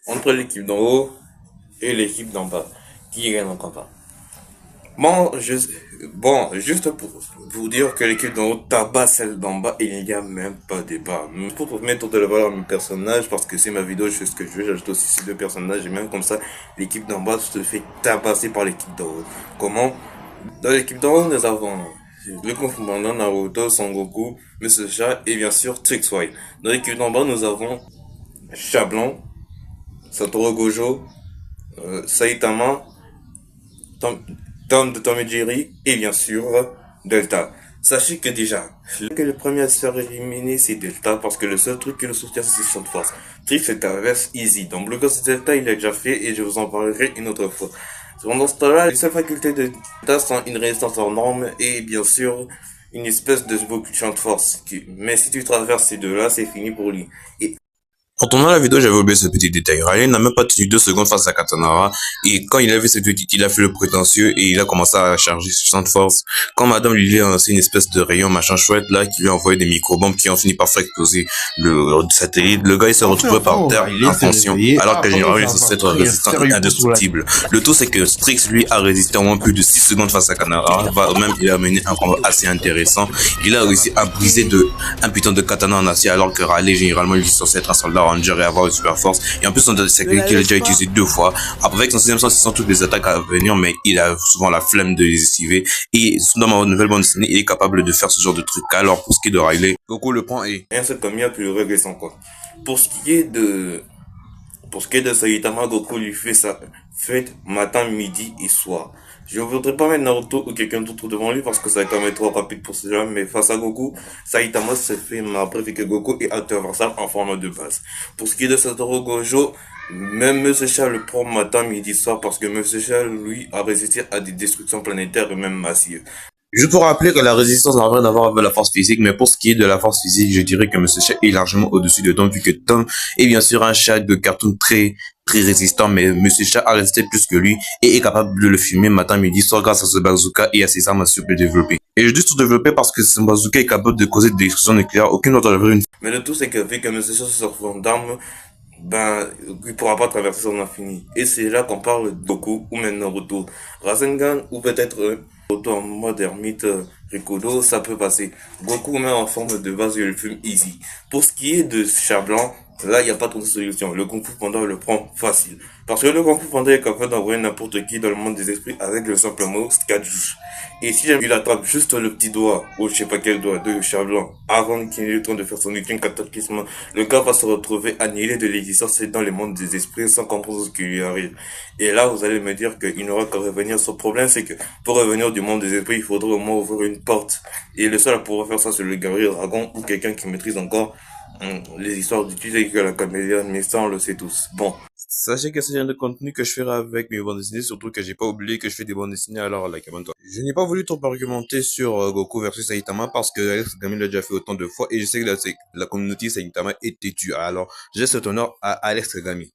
entre l'équipe d'en haut et l'équipe d'en bas. Qui gagne en combat? Bon, juste pour vous dire que l'équipe d'en haut tabasse celle d'en bas, il n'y a même pas débat. Pour mettre de la valeur à mes personnages, parce que c'est ma vidéo, je fais ce que je veux, j'ajoute aussi ces deux personnages, et même comme ça, l'équipe d'en bas se fait tabasser par l'équipe d'en haut. Comment? Dans l'équipe d'en haut, nous avons le commandant Naruto, Son Goku, Monsieur Chat et bien sûr Trix White. Dans l'équipe d'en bas, nous avons Chablon, Satoru Gojo, Saitama, Tom, Tom de Tom et Jerry et bien sûr Delta. Sachez que déjà, que le premier à se faire éliminer c'est Delta parce que le seul truc que le soutient c'est son de force. Trix est traverse easy. Donc le gosse de Delta il l'a déjà fait et je vous en parlerai une autre fois. Pendant ce temps-là, les seules facultés de Delta sont une résistance hors norme et bien sûr une espèce de champ de force. Mais si tu traverses ces deux-là, c'est fini pour lui. Et en tournant la vidéo, j'avais oublié ce petit détail. Riley n'a même pas tenu 2 secondes face à Katanara. Et quand il a vu cette petite, il a fait le prétentieux et il a commencé à charger sur champ de force. Quand Madame lui a lancé une espèce de rayon machin chouette là, qui lui a envoyé des micro-bombes qui ont fini par faire exploser le satellite, le gars il s'est retrouvé par terre inconscient. Alors que généralement il est censé être résistant et indestructible. Le tout c'est que Strix lui a résisté au moins plus de 6 secondes face à Katanara. Même il a mené un combat assez intéressant. Il a réussi à briser un putain de katana en acier alors que Riley généralement il est censé être un soldat ranger et avoir une super force. Et en plus, on a qu'il a déjà utilisé 2 fois. Après, avec son 6ème sens, il sent toutes les attaques à venir, mais il a souvent la flemme de les esquiver. Et dans ma nouvelle bande dessinée, il est capable de faire ce genre de truc. Alors, pour ce qui est de Riley, Goku le prend et un seul comme il a pu le régler sans quoi. Pour ce qui est de, pour ce qui est de Saitama, Goku lui fait sa fête matin, midi et soir. Je ne voudrais pas mettre Naruto ou quelqu'un d'autre devant lui parce que ça va quand même trop rapide pour ce genre, mais face à Goku, Saitama se fait marrer que Goku est adversaire en forme de base. Pour ce qui est de Satoru Gojo, même Monsieur Chat le prend matin, midi, soir parce que Monsieur Chat, lui, a résisté à des destructions planétaires et même massives. Juste pour rappeler que la résistance n'a rien à voir avec la force physique, mais pour ce qui est de la force physique, je dirais que Monsieur Chat est largement au-dessus de Tom, vu que Tom est bien sûr un chat de cartoon très résistant, mais Monsieur Chat a résisté plus que lui et est capable de le filmer matin, midi, soir grâce à ce bazooka et à ses armes super développées. Et je dis sous-développé parce que ce bazooka est capable de causer des destructions nucléaires, aucune autre œuvre. Mais le tout c'est que vu que Monsieur Chat se sort d'armes, ben, il pourra pas traverser son infini. Et c'est là qu'on parle de Goku ou même Naruto. Rasengan ou peut-être Naruto en mode ermite Rikudo, ça peut passer. Goku même en forme de base, il le fume easy. Pour ce qui est de Chat Blanc, là, il n'y a pas trop de solution. Le Kung Fu Panda le prend facile. Parce que le Kung Fu Panda est capable d'envoyer n'importe qui dans le monde des esprits avec le simple mot Skadjouch. Et si il attrape juste le petit doigt, ou je sais pas quel doigt, de Chat Blanc, avant qu'il ait eu le temps de faire son ultime cataclysme, le gars va se retrouver annihilé de l'existence dans le monde des esprits sans comprendre ce qui lui arrive. Et là, vous allez me dire qu'il n'aura qu'à revenir. Son problème, c'est que pour revenir du monde des esprits, il faudrait au moins ouvrir une porte. Et le seul à pouvoir faire ça, c'est le guerrier dragon ou quelqu'un qui maîtrise encore les histoires d'utiliser que la caméléon, mais ça on le sait tous. Bon. Sachez que c'est le genre de contenu que je ferai avec mes bandes dessinées, surtout que j'ai pas oublié que je fais des bandes dessinées, alors like, abonne-toi. Je n'ai pas voulu trop argumenter sur Goku versus Saitama parce que Alex Gami l'a déjà fait autant de fois et je sais que la communauté Saitama est têtue. Alors, j'ai cet honneur à Alex Gami.